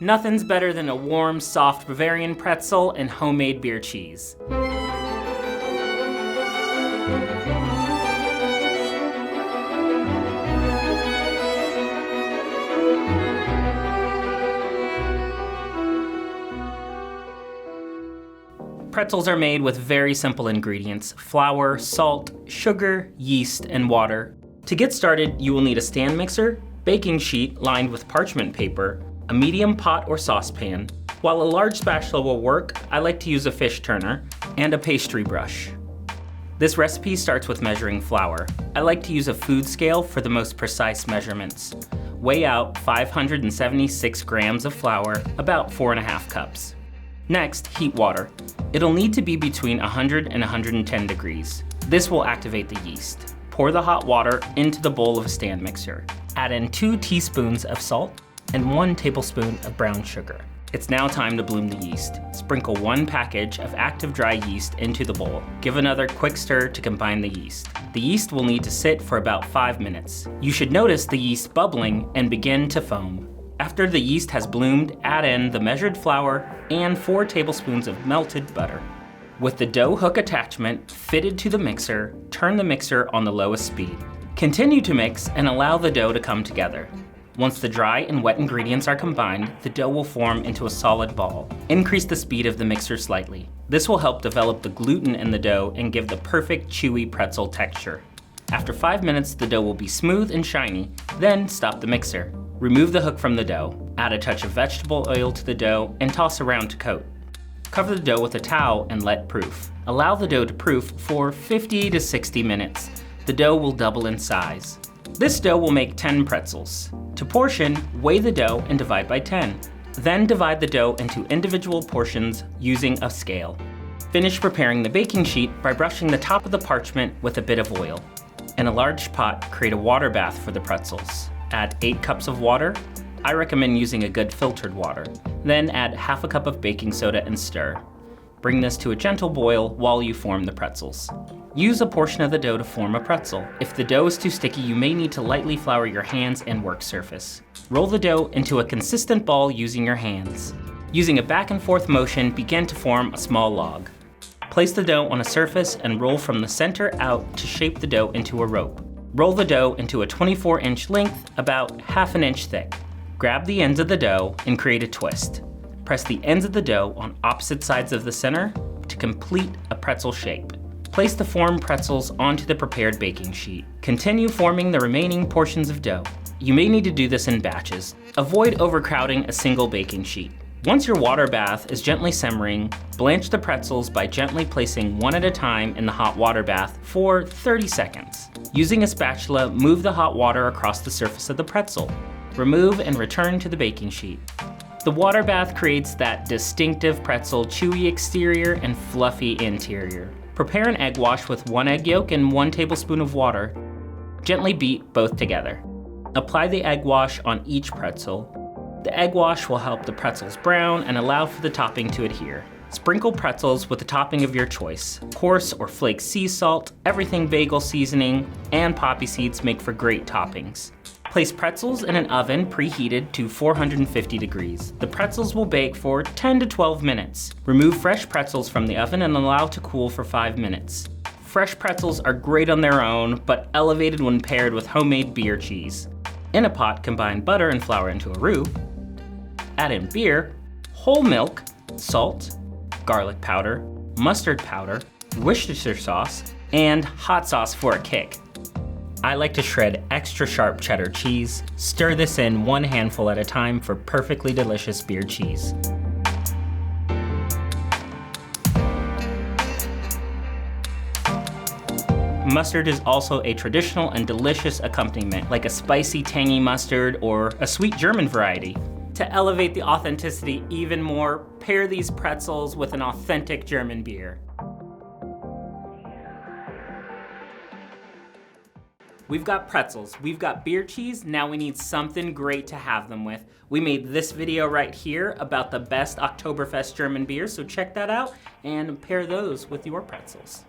Nothing's better than a warm, soft Bavarian pretzel and homemade beer cheese. Pretzels are made with very simple ingredients: flour, salt, sugar, yeast, and water. To get started, you will need a stand mixer, baking sheet lined with parchment paper, a medium pot or saucepan. While a large spatula will work, I like to use a fish turner, and a pastry brush. This recipe starts with measuring flour. I like to use a food scale for the most precise measurements. Weigh out 576 grams of flour, about 4.5 cups. Next, heat water. It'll need to be between 100 and 110 degrees. This will activate the yeast. Pour the hot water into the bowl of a stand mixer. Add in 2 teaspoons of salt and 1 tablespoon of brown sugar. It's now time to bloom the yeast. Sprinkle 1 package of active dry yeast into the bowl. Give another quick stir to combine the yeast. The yeast will need to sit for about 5 minutes. You should notice the yeast bubbling and begin to foam. After the yeast has bloomed, add in the measured flour and 4 tablespoons of melted butter. With the dough hook attachment fitted to the mixer, turn the mixer on the lowest speed. Continue to mix and allow the dough to come together. Once the dry and wet ingredients are combined, the dough will form into a solid ball. Increase the speed of the mixer slightly. This will help develop the gluten in the dough and give the perfect chewy pretzel texture. After 5 minutes, the dough will be smooth and shiny. Then stop the mixer. Remove the hook from the dough. Add a touch of vegetable oil to the dough and toss around to coat. Cover the dough with a towel and let proof. Allow the dough to proof for 50 to 60 minutes. The dough will double in size. This dough will make 10 pretzels. To portion, weigh the dough and divide by 10. Then divide the dough into individual portions using a scale. Finish preparing the baking sheet by brushing the top of the parchment with a bit of oil. In a large pot, create a water bath for the pretzels. Add 8 cups of water. I recommend using a good filtered water. Then add half a cup of baking soda and stir. Bring this to a gentle boil while you form the pretzels. Use a portion of the dough to form a pretzel. If the dough is too sticky, you may need to lightly flour your hands and work surface. Roll the dough into a consistent ball using your hands. Using a back and forth motion, begin to form a small log. Place the dough on a surface and roll from the center out to shape the dough into a rope. Roll the dough into a 24-inch length, about 1/2 inch thick. Grab the ends of the dough and create a twist. Press the ends of the dough on opposite sides of the center to complete a pretzel shape. Place the formed pretzels onto the prepared baking sheet. Continue forming the remaining portions of dough. You may need to do this in batches. Avoid overcrowding a single baking sheet. Once your water bath is gently simmering, blanch the pretzels by gently placing one at a time in the hot water bath for 30 seconds. Using a spatula, move the hot water across the surface of the pretzel. Remove and return to the baking sheet. The water bath creates that distinctive pretzel, chewy exterior and fluffy interior. Prepare an egg wash with 1 egg yolk and 1 tablespoon of water. Gently beat both together. Apply the egg wash on each pretzel. The egg wash will help the pretzels brown and allow for the topping to adhere. Sprinkle pretzels with the topping of your choice. Coarse or flake sea salt, everything bagel seasoning, and poppy seeds make for great toppings. Place pretzels in an oven preheated to 450 degrees. The pretzels will bake for 10 to 12 minutes. Remove fresh pretzels from the oven and allow to cool for 5 minutes. Fresh pretzels are great on their own, but elevated when paired with homemade beer cheese. In a pot, combine butter and flour into a roux. Add in beer, whole milk, salt, garlic powder, mustard powder, Worcestershire sauce, and hot sauce for a kick. I like to shred extra sharp cheddar cheese. Stir this in 1 handful at a time for perfectly delicious beer cheese. Mustard is also a traditional and delicious accompaniment, like a spicy, tangy mustard or a sweet German variety. To elevate the authenticity even more, pair these pretzels with an authentic German beer. We've got pretzels, we've got beer cheese, now we need something great to have them with. We made this video right here about the best Oktoberfest German beers, so check that out and pair those with your pretzels.